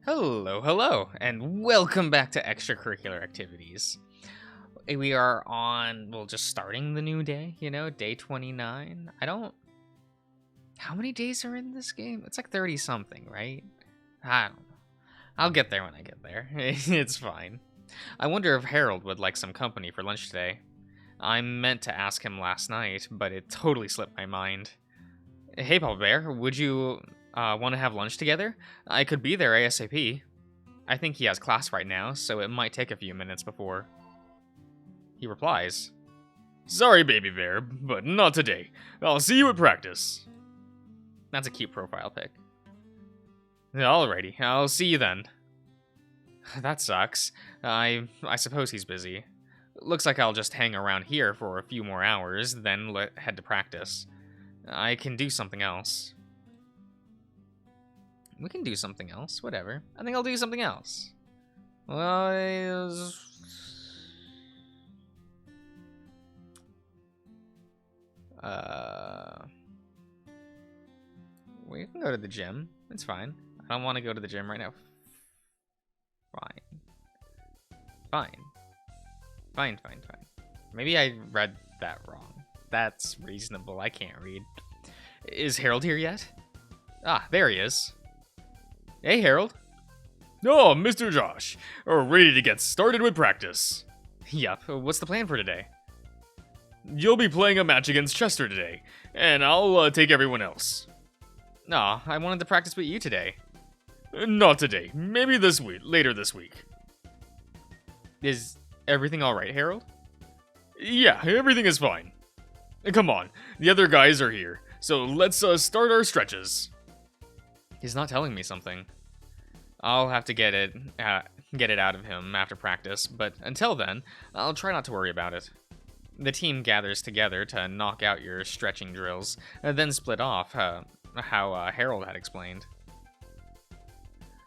Hello, and welcome back to Extracurricular Activities. We are on, well, just starting the new day, day 29. How many days are in this game? It's like 30 something, right? I don't know. I'll get there when I get there. It's fine. I wonder if Harold would like some company for lunch today. I meant to ask him last night, but it totally slipped my mind. Hey, Papa Bear, would you want to have lunch together? I could be there ASAP. I think he has class right now, so it might take a few minutes before he replies. Sorry, baby bear, but not today. I'll see you at practice. That's a cute profile pic. Alrighty, I'll see you then. That sucks. I suppose he's busy. Looks like I'll just hang around here for a few more hours, then head to practice. I can do something else. We can do something else, whatever. I think I'll do something else. Well, we can go to the gym. It's fine. I don't want to go to the gym right now. Fine. Maybe I read that wrong. That's reasonable. I can't read. Is Harold here yet? Ah, there he is. Hey, Harold. Oh, Mr. Josh, are ready to get started with practice. Yup, what's the plan for today? You'll be playing a match against Chester today, and I'll take everyone else. Aw, I wanted to practice with you today. Not today, maybe later this week. Is everything alright, Harold? Yeah, everything is fine. Come on, the other guys are here, so let's start our stretches. He's not telling me something. I'll have to get it out of him after practice, but until then, I'll try not to worry about it. The team gathers together to knock out your stretching drills, and then split off, how Harold had explained.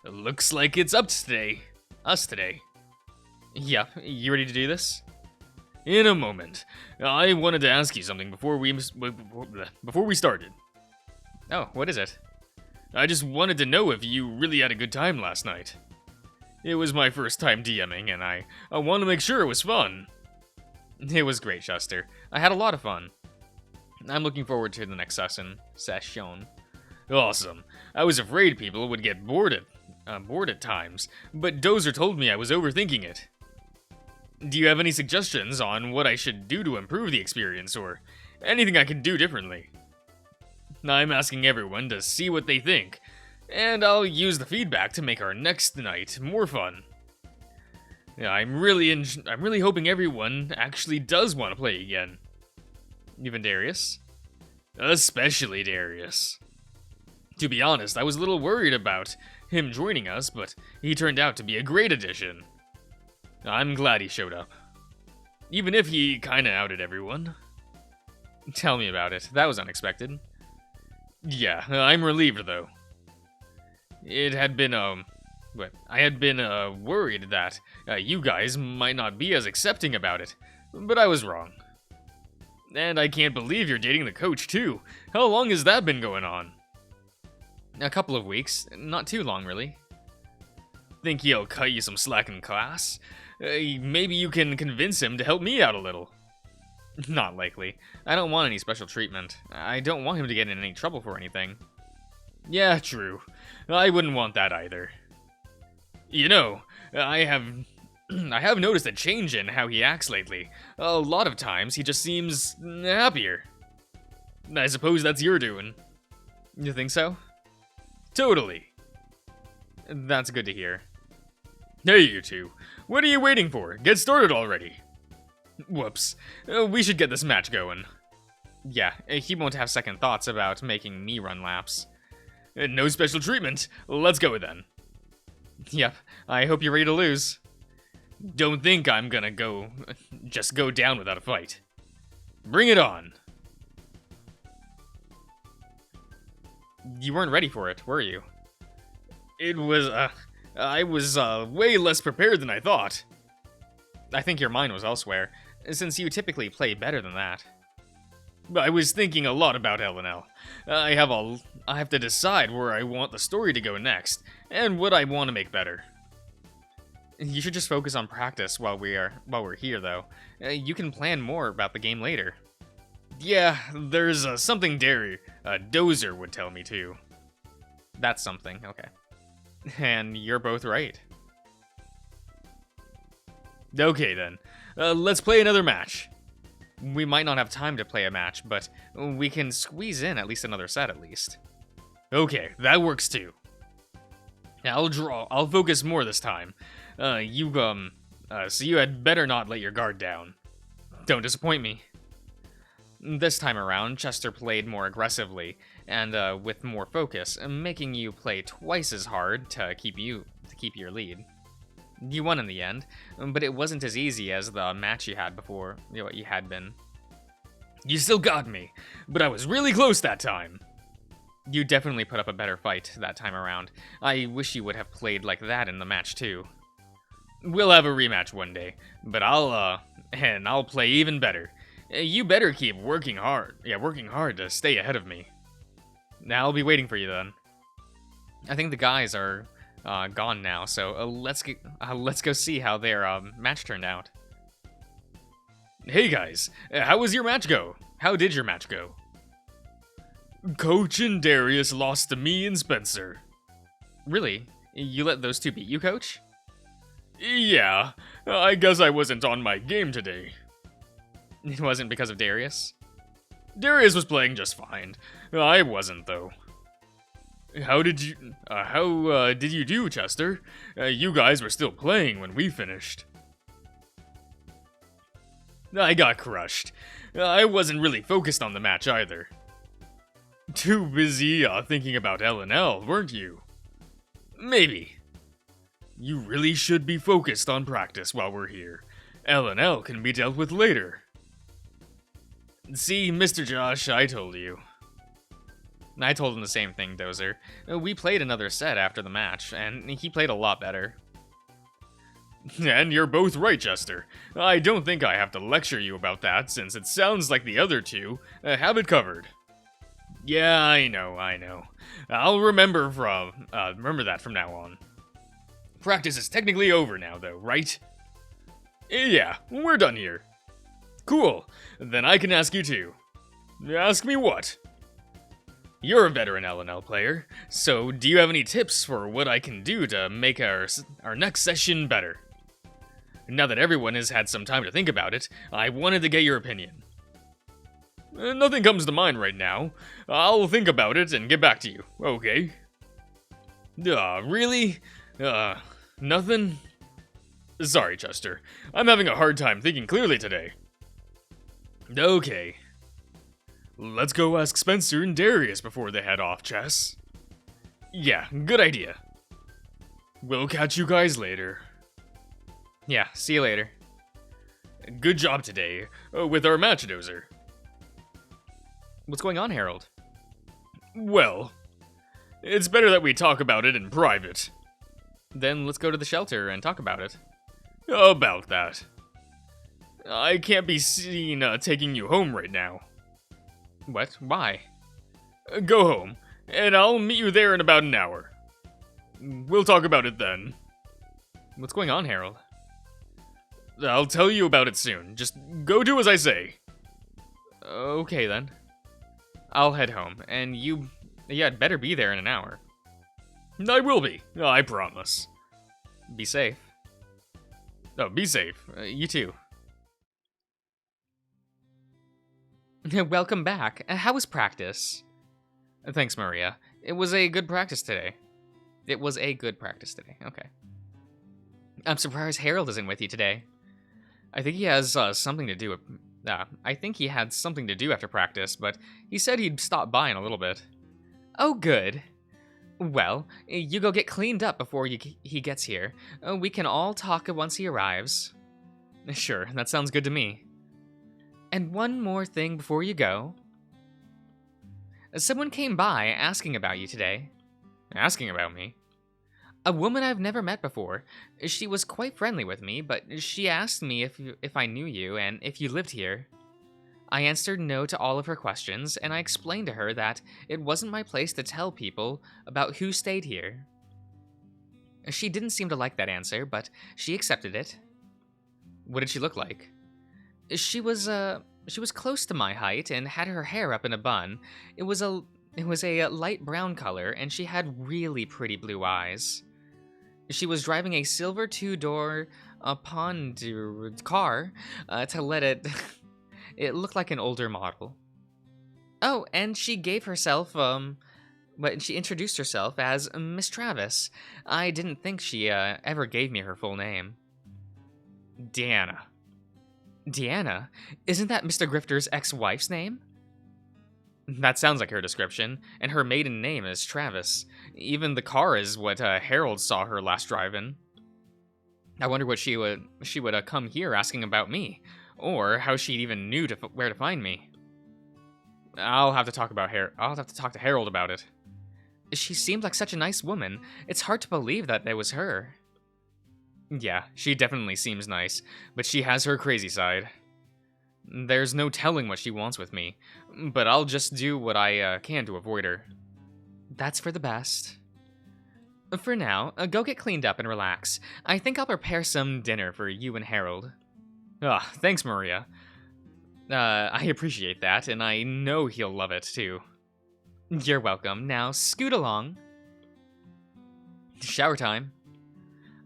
Looks like it's us today. Yep, you ready to do this? In a moment. I wanted to ask you something before we started. Oh, what is it? I just wanted to know if you really had a good time last night. It was my first time DMing, and I want to make sure it was fun. It was great, Chester. I had a lot of fun. I'm looking forward to the next session. Awesome. I was afraid people would get bored at times, but Dozer told me I was overthinking it. Do you have any suggestions on what I should do to improve the experience, or anything I can do differently? I'm asking everyone to see what they think, and I'll use the feedback to make our next night more fun. I'm really hoping everyone actually does want to play again. Even Darius? Especially Darius. To be honest, I was a little worried about him joining us, but he turned out to be a great addition. I'm glad he showed up. Even if he kinda outed everyone. Tell me about it. That was unexpected. Yeah, I'm relieved though. I had been worried that you guys might not be as accepting about it, but I was wrong. And I can't believe you're dating the coach too. How long has that been going on? A couple of weeks. Not too long, really. Think he'll cut you some slack in class? Maybe you can convince him to help me out a little. Not likely. I don't want any special treatment. I don't want him to get in any trouble for anything. Yeah, true. I wouldn't want that either. You know, I have noticed a change in how he acts lately. A lot of times he just seems happier. I suppose that's your doing. You think so? Totally. That's good to hear. Hey, you two. What are you waiting for? Get started already. Whoops. We should get this match going. Yeah, he won't have second thoughts about making me run laps. No special treatment. Let's go then. Yep, I hope you're ready to lose. Don't think I'm gonna go down without a fight. Bring it on. You weren't ready for it, were you? I was way less prepared than I thought. I think your mind was elsewhere, since you typically play better than that. I was thinking a lot about LNL. I have to decide where I want the story to go next, and what I want to make better. You should just focus on practice while we're here, though. You can plan more about the game later. Yeah, there's something Dozer would tell me too. That's something, okay. And you're both right. Okay then, let's play another match. We might not have time to play a match, but we can squeeze in at least another set at least. Okay, that works too. I'll focus more this time. So you had better not let your guard down. Don't disappoint me. This time around, Chester played more aggressively and with more focus, making you play twice as hard to keep your lead. You won in the end, but it wasn't as easy as the match you had before. What you had been. You still got me, but I was really close that time. You definitely put up a better fight that time around. I wish you would have played like that in the match too. We'll have a rematch one day, but I'll play even better. You better keep working hard. Yeah, working hard to stay ahead of me. Now I'll be waiting for you then. I think the guys are gone now, so let's go see how their match turned out. Hey guys, how was your match go? How did your match go? Coach and Darius lost to me and Spencer. Really? You let those two beat you, Coach? Yeah, I guess I wasn't on my game today. It wasn't because of Darius? Darius was playing just fine. I wasn't, though. How did you do, Chester? You guys were still playing when we finished. I got crushed. I wasn't really focused on the match either. Too busy thinking about L&L, weren't you? Maybe. You really should be focused on practice while we're here. L&L can be dealt with later. See, Mr. Josh, I told you. I told him the same thing, Dozer. We played another set after the match, and he played a lot better. And you're both right, Chester. I don't think I have to lecture you about that, since it sounds like the other two have it covered. Yeah, I know. I'll remember that from now on. Practice is technically over now, though, right? Yeah, we're done here. Cool, then I can ask you too. Ask me what? You're a veteran L&L player, so do you have any tips for what I can do to make our next session better? Now that everyone has had some time to think about it, I wanted to get your opinion. Nothing comes to mind right now. I'll think about it and get back to you, okay? Really? Nothing? Sorry, Chester. I'm having a hard time thinking clearly today. Okay. Let's go ask Spencer and Darius before they head off, Chess. Yeah, good idea. We'll catch you guys later. Yeah, see you later. Good job today, with our match, Dozer. What's going on, Harold? Well, it's better that we talk about it in private. Then let's go to the shelter and talk about it. About that. I can't be seen taking you home right now. What? Why? Go home, and I'll meet you there in about an hour. We'll talk about it then. What's going on, Harold? I'll tell you about it soon. Just go do as I say. Okay, then. I'll head home, and you'd better be there in an hour. I will be, I promise. Be safe. Oh, be safe. You too. Welcome back. How was practice? Thanks, Maria. It was a good practice today. Okay. I'm surprised Harold isn't with you today. I think he has something to do. I think he had something to do after practice, but he said he'd stop by in a little bit. Oh, good. Well, you go get cleaned up before he gets here. We can all talk once he arrives. Sure, that sounds good to me. And one more thing before you go. Someone came by asking about you today. Asking about me? A woman I've never met before. She was quite friendly with me, but she asked me if I knew you and if you lived here. I answered no to all of her questions, and I explained to her that it wasn't my place to tell people about who stayed here. She didn't seem to like that answer, but she accepted it. What did she look like? She was close to my height and had her hair up in a bun. It was a light brown color, and she had really pretty blue eyes. She was driving a silver two-door Ponderosa car to let it. It looked like an older model. Oh, and she gave herself but she introduced herself as Miss Travis. I didn't think she ever gave me her full name. Deanna. Deanna? Isn't that Mr. Grifter's ex-wife's name? That sounds like her description, and her maiden name is Travis. Even the car is what Harold saw her last drive in. I wonder what she would come here asking about me, or how she even knew where to find me. I'll have to talk to Harold about it. She seemed like such a nice woman. It's hard to believe that it was her. Yeah, she definitely seems nice, but she has her crazy side. There's no telling what she wants with me, but I'll just do what I can to avoid her. That's for the best. For now, go get cleaned up and relax. I think I'll prepare some dinner for you and Harold. Thanks, Maria. I appreciate that, and I know he'll love it, too. You're welcome. Now, scoot along. Shower time.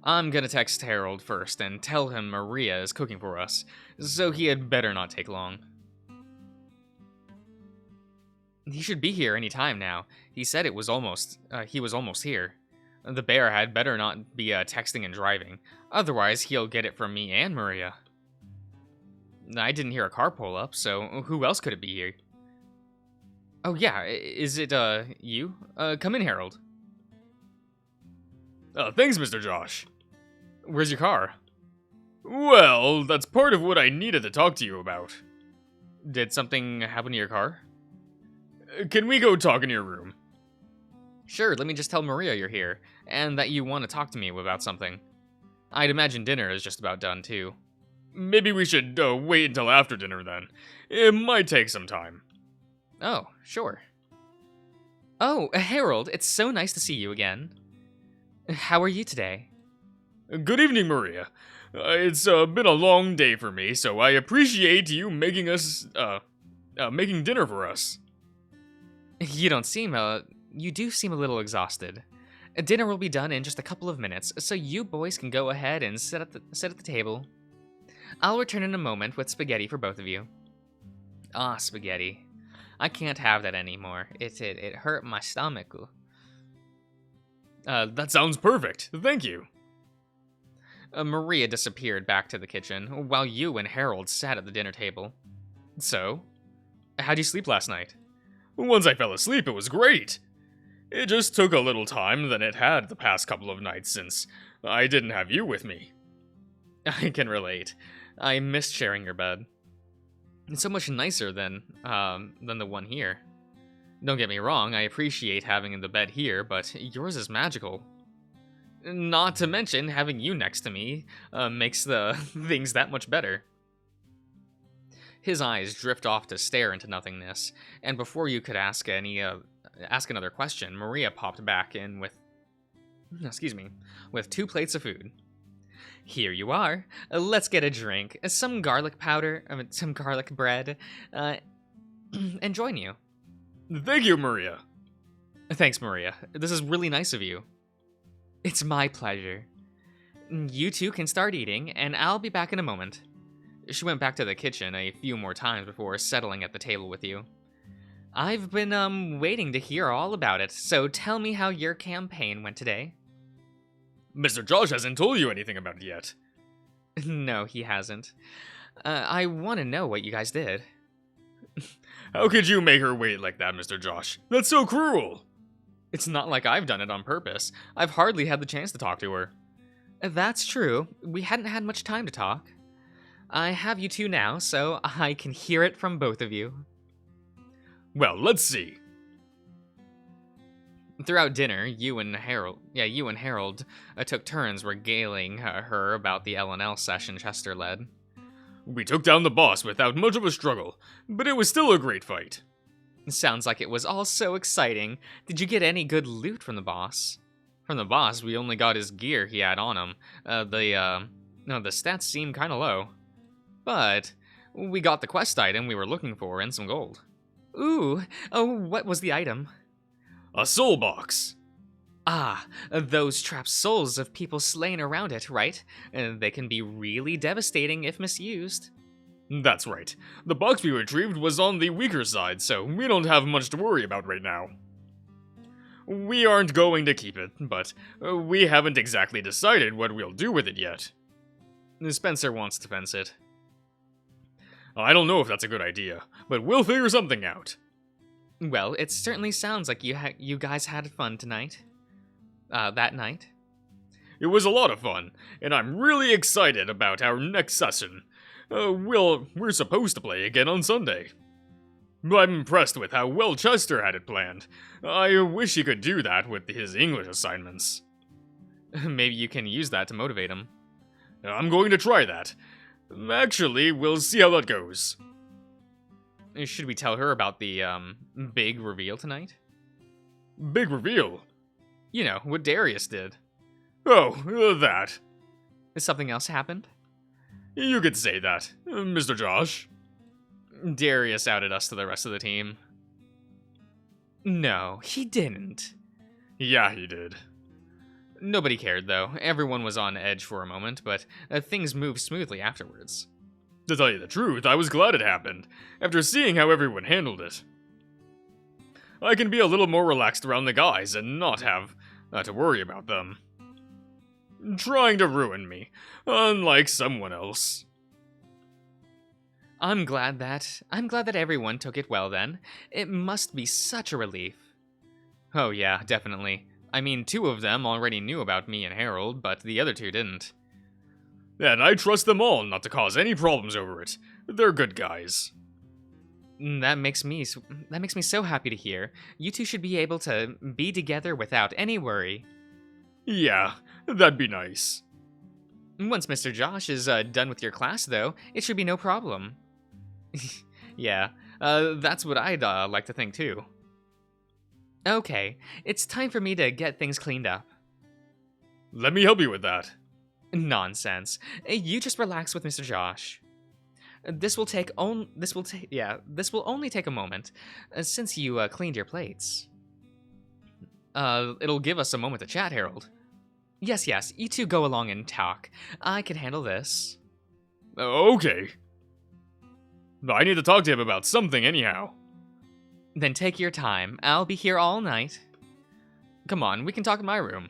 I'm gonna text Harold first and tell him Maria is cooking for us, so he had better not take long. He should be here any time now. He said he was almost here. The bear had better not be texting and driving, otherwise he'll get it from me and Maria. I didn't hear a car pull up, so who else could it be here? Oh yeah, is it, you? Come in, Harold. Thanks, Mr. Josh. Where's your car? Well, that's part of what I needed to talk to you about. Did something happen to your car? Can we go talk in your room? Sure, let me just tell Maria you're here, and that you want to talk to me about something. I'd imagine dinner is just about done, too. Maybe we should wait until after dinner, then. It might take some time. Oh, sure. Oh, Harold, it's so nice to see you again. How are you today? Good evening, Maria. It's been a long day for me, so I appreciate you making dinner for us. You do seem a little exhausted. Dinner will be done in just a couple of minutes, so you boys can go ahead and sit at the table. I'll return in a moment with spaghetti for both of you. Spaghetti. I can't have that anymore. It hurt my stomach. That sounds perfect. Thank you. Maria disappeared back to the kitchen, while you and Harold sat at the dinner table. So, how'd you sleep last night? Once I fell asleep, it was great. It just took a little time than it had the past couple of nights since I didn't have you with me. I can relate. I missed sharing your bed. It's so much nicer than the one here. Don't get me wrong, I appreciate having the bed here, but yours is magical. Not to mention, having you next to me makes the things that much better. His eyes drift off to stare into nothingness, and before you could ask another question, Maria popped back in with 2 plates of food. Here you are. Let's get a drink, some garlic powder, some garlic bread, and join you. Thank you, Maria. Thanks, Maria. This is really nice of you. It's my pleasure. You two can start eating, and I'll be back in a moment. She went back to the kitchen a few more times before settling at the table with you. I've been, waiting to hear all about it, so tell me how your campaign went today. Mr. Josh hasn't told you anything about it yet. No, he hasn't. I want to know what you guys did. How could you make her wait like that, Mr. Josh? That's so cruel! It's not like I've done it on purpose. I've hardly had the chance to talk to her. That's true. We hadn't had much time to talk. I have you two now, so I can hear it from both of you. Well, let's see. Throughout dinner, you and Harold took turns regaling her about the L&L session Chester led. We took down the boss without much of a struggle, but it was still a great fight. Sounds like it was all so exciting. Did you get any good loot from the boss? From the boss, we only got his gear he had on him. No, the stats seem kind of low. But we got the quest item we were looking for and some gold. Ooh, oh, what was the item? A soul box. Ah, those trapped souls of people slain around it, right? They can be really devastating if misused. That's right. The box we retrieved was on the weaker side, so we don't have much to worry about right now. We aren't going to keep it, but we haven't exactly decided what we'll do with it yet. Spencer wants to fence it. I don't know if that's a good idea, but we'll figure something out. Well, it certainly sounds like you guys had fun tonight. That night. It was a lot of fun, and I'm really excited about our next session. We're supposed to play again on Sunday. I'm impressed with how well Chester had it planned. I wish he could do that with his English assignments. Maybe you can use that to motivate him. I'm going to try that. Actually, we'll see how that goes. Should we tell her about the, big reveal tonight? Big reveal? You know, what Darius did. Oh, that. Something else happened? You could say that, Mr. Josh. Darius outed us to the rest of the team. No, he didn't. Yeah, he did. Nobody cared, though. Everyone was on edge for a moment, but things moved smoothly afterwards. To tell you the truth, I was glad it happened, after seeing how everyone handled it. I can be a little more relaxed around the guys and not have to worry about them. Trying to ruin me, unlike someone else. I'm glad that everyone took it well then. It must be such a relief. Oh yeah, definitely. I mean, 2 of them already knew about me and Harold, but the other 2 didn't. And I trust them all not to cause any problems over it. They're good guys. That makes me so happy to hear. You 2 should be able to be together without any worry. Yeah, that'd be nice. Once Mr. Josh is done with your class, though, it should be no problem. Yeah, that's what I'd like to think, too. Okay, it's time for me to get things cleaned up. Let me help you with that. Nonsense. You just relax with Mr. Josh. This will only take a moment, since you cleaned your plates. It'll give us a moment to chat, Harold. Yes, you 2 go along and talk. I can handle this. Okay. I need to talk to him about something anyhow. Then take your time. I'll be here all night. Come on, we can talk in my room.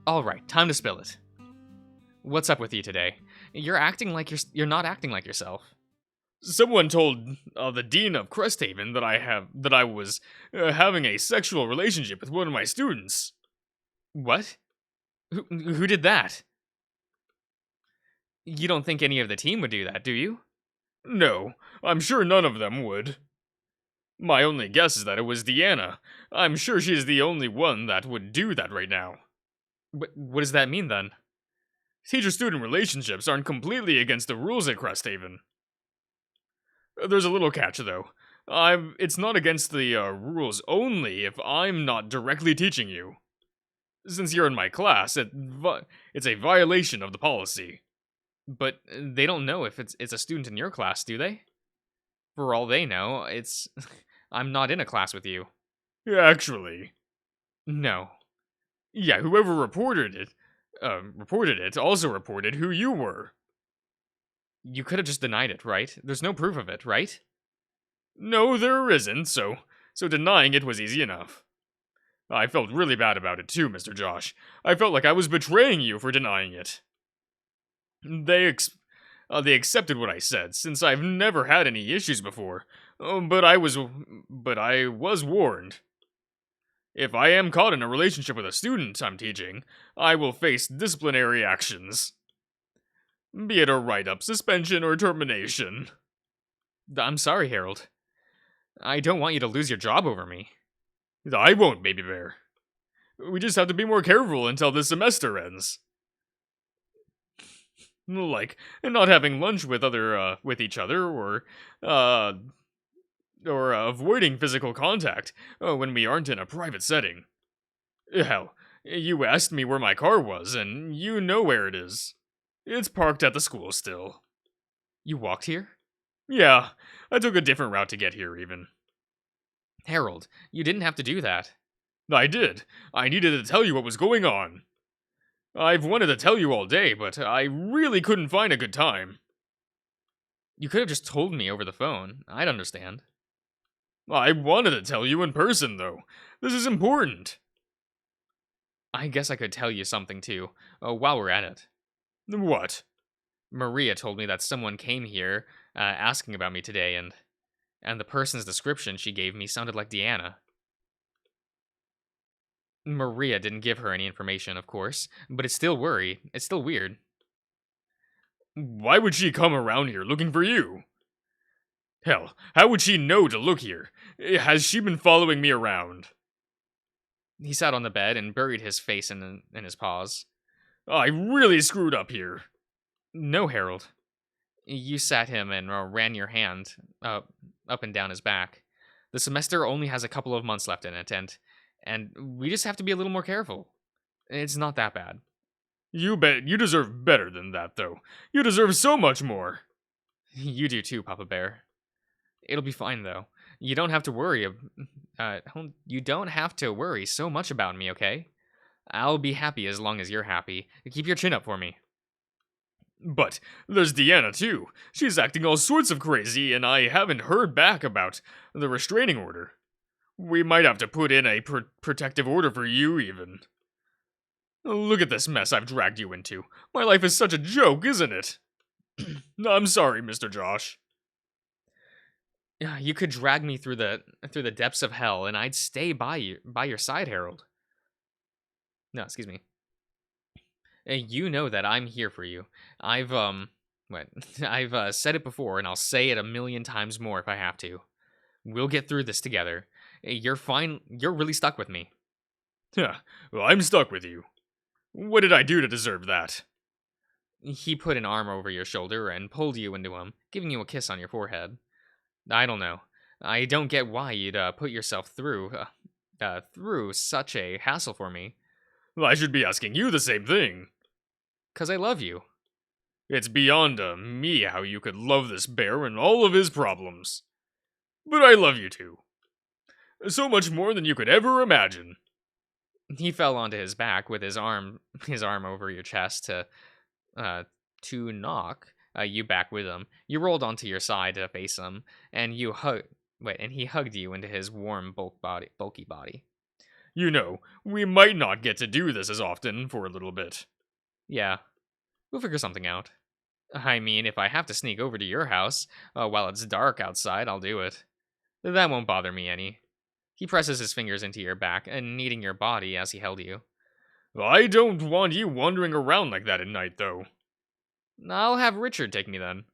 Alright, time to spill it. What's up with you today? You're not acting like yourself. Someone told the dean of Cresthaven that I was having a sexual relationship with one of my students. What? Who did that? You don't think any of the team would do that, do you? No, I'm sure none of them would. My only guess is that it was Deanna. I'm sure she's the only one that would do that right now. What does that mean, then? Teacher-student relationships aren't completely against the rules at Cresthaven. There's a little catch, though. It's not against the rules only if I'm not directly teaching you. Since you're in my class, it's a violation of the policy. But they don't know if it's a student in your class, do they? For all they know, I'm not in a class with you. Actually. No. Yeah, whoever reported it also reported who you were. You could have just denied it, right? There's no proof of it, right? No, there isn't, so denying it was easy enough. I felt really bad about it too, Mr. Josh. I felt like I was betraying you for denying it. They accepted what I said, since I've never had any issues before. But I was warned. If I am caught in a relationship with a student I'm teaching, I will face disciplinary actions. Be it a write-up, suspension, or termination. I'm sorry, Harold. I don't want you to lose your job over me. I won't, Baby Bear. We just have to be more careful until this semester ends. Like, not having lunch with each other, uh, or avoiding physical contact when we aren't in a private setting. Hell, you asked me where my car was, and you know where it is. It's parked at the school still. You walked here? Yeah, I took a different route to get here, even. Harold, you didn't have to do that. I did. I needed to tell you what was going on. I've wanted to tell you all day, but I really couldn't find a good time. You could have just told me over the phone. I'd understand. I wanted to tell you in person, though. This is important. I guess I could tell you something, too, while we're at it. What? Maria told me that someone came here asking about me today, and the person's description she gave me sounded like Deanna. Maria didn't give her any information, of course, but it's still weird. Why would she come around here looking for you? Hell, how would she know to look here? Has she been following me around? He sat on the bed and buried his face in his paws. I really screwed up here. No, Harold. You sat him and ran your hand up and down his back. The semester only has a couple of months left in it, and we just have to be a little more careful. It's not that bad. You bet you deserve better than that, though. You deserve so much more. You do too, Papa Bear. It'll be fine, though. You don't have to worry. You don't have to worry so much about me, okay? I'll be happy as long as you're happy. Keep your chin up for me. But there's Deanna, too. She's acting all sorts of crazy, and I haven't heard back about the restraining order. We might have to put in a protective order for you, even. Look at this mess I've dragged you into. My life is such a joke, isn't it? I'm sorry, Mr. Josh. You could drag me through the depths of hell, and I'd stay by your side, Harold. No, excuse me. You know that I'm here for you. I've said it before, and I'll say it 1,000,000 times more if I have to. We'll get through this together. You're fine. You're really stuck with me. Yeah, well, I'm stuck with you. What did I do to deserve that? He put an arm over your shoulder and pulled you into him, giving you a kiss on your forehead. I don't know. I don't get why you'd put yourself through such a hassle for me. Well, I should be asking you the same thing. 'Cause I love you. It's beyond me how you could love this bear and all of his problems. But I love you too. So much more than you could ever imagine. He fell onto his back with his arm over your chest to knock you back with him. You rolled onto your side to face him, and he hugged you into his warm, bulky body. You know, we might not get to do this as often for a little bit. Yeah, we'll figure something out. I mean, if I have to sneak over to your house while it's dark outside, I'll do it. That won't bother me any. He presses his fingers into your back and kneading your body as he held you. I don't want you wandering around like that at night, though. I'll have Richard take me then.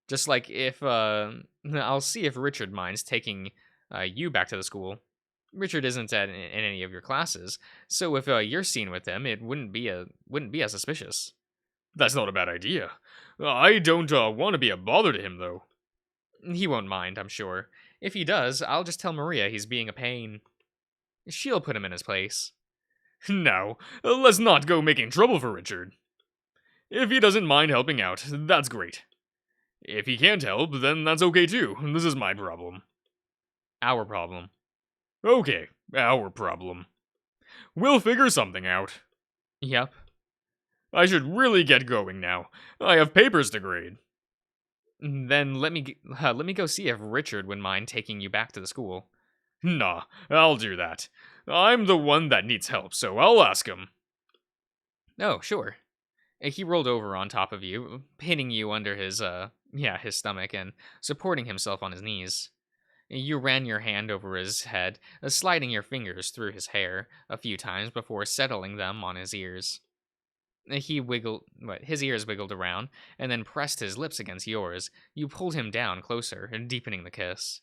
Just like if, I'll see if Richard minds taking you back to the school. Richard isn't in any of your classes, so if you're seen with him, it wouldn't be as suspicious. That's not a bad idea. I don't want to be a bother to him, though. He won't mind, I'm sure. If he does, I'll just tell Maria he's being a pain. She'll put him in his place. Now, let's not go making trouble for Richard. If he doesn't mind helping out, that's great. If he can't help, then that's okay too. This is my problem. Our problem. Okay, our problem. We'll figure something out. Yep. I should really get going now. I have papers to grade. Then let me go see if Richard would mind taking you back to the school. Nah, I'll do that. I'm the one that needs help, so I'll ask him. Oh, sure. He rolled over on top of you, pinning you under his stomach and supporting himself on his knees. You ran your hand over his head, sliding your fingers through his hair a few times before settling them on his ears. His ears wiggled around and then pressed his lips against yours. You pulled him down closer, deepening the kiss.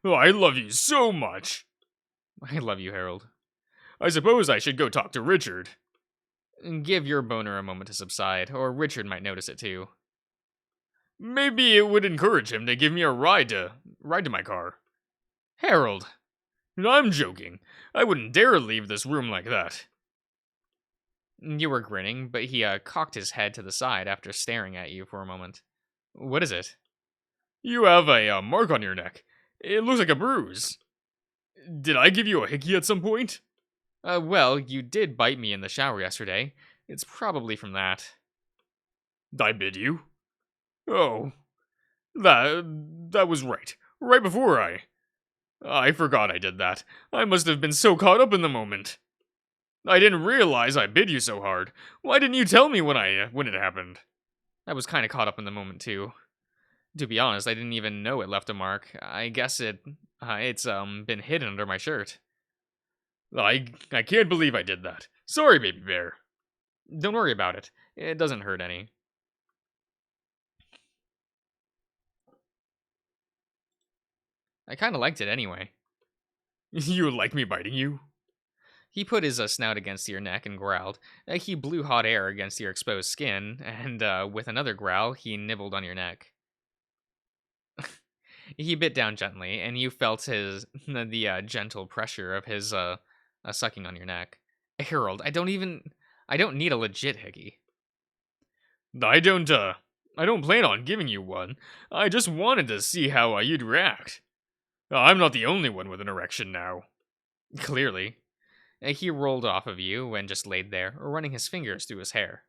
Oh, I love you so much. I love you, Harold. I suppose I should go talk to Richard. Give your boner a moment to subside, or Richard might notice it too. Maybe it would encourage him to give me a ride to my car. Harold! I'm joking. I wouldn't dare leave this room like that. You were grinning, but he cocked his head to the side after staring at you for a moment. What is it? You have a mark on your neck. It looks like a bruise. Did I give you a hickey at some point? Well, you did bite me in the shower yesterday. It's probably from that. I bit you? Oh. That was right. Right before I forgot I did that. I must have been so caught up in the moment. I didn't realize I bit you so hard. Why didn't you tell me when it happened? I was kind of caught up in the moment too. To be honest, I didn't even know it left a mark. I guess it's been hidden under my shirt. I can't believe I did that. Sorry, baby bear. Don't worry about it. It doesn't hurt any. I kind of liked it anyway. You like me biting you? He put his snout against your neck and growled. He blew hot air against your exposed skin, and with another growl, he nibbled on your neck. He bit down gently, and you felt the gentle pressure of his sucking on your neck. Harold, I don't need a legit hickey. I don't plan on giving you one. I just wanted to see how you'd react. I'm not the only one with an erection now. Clearly. He rolled off of you and just laid there, running his fingers through his hair.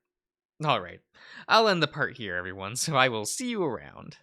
Alright, I'll end the part here, everyone, so I will see you around.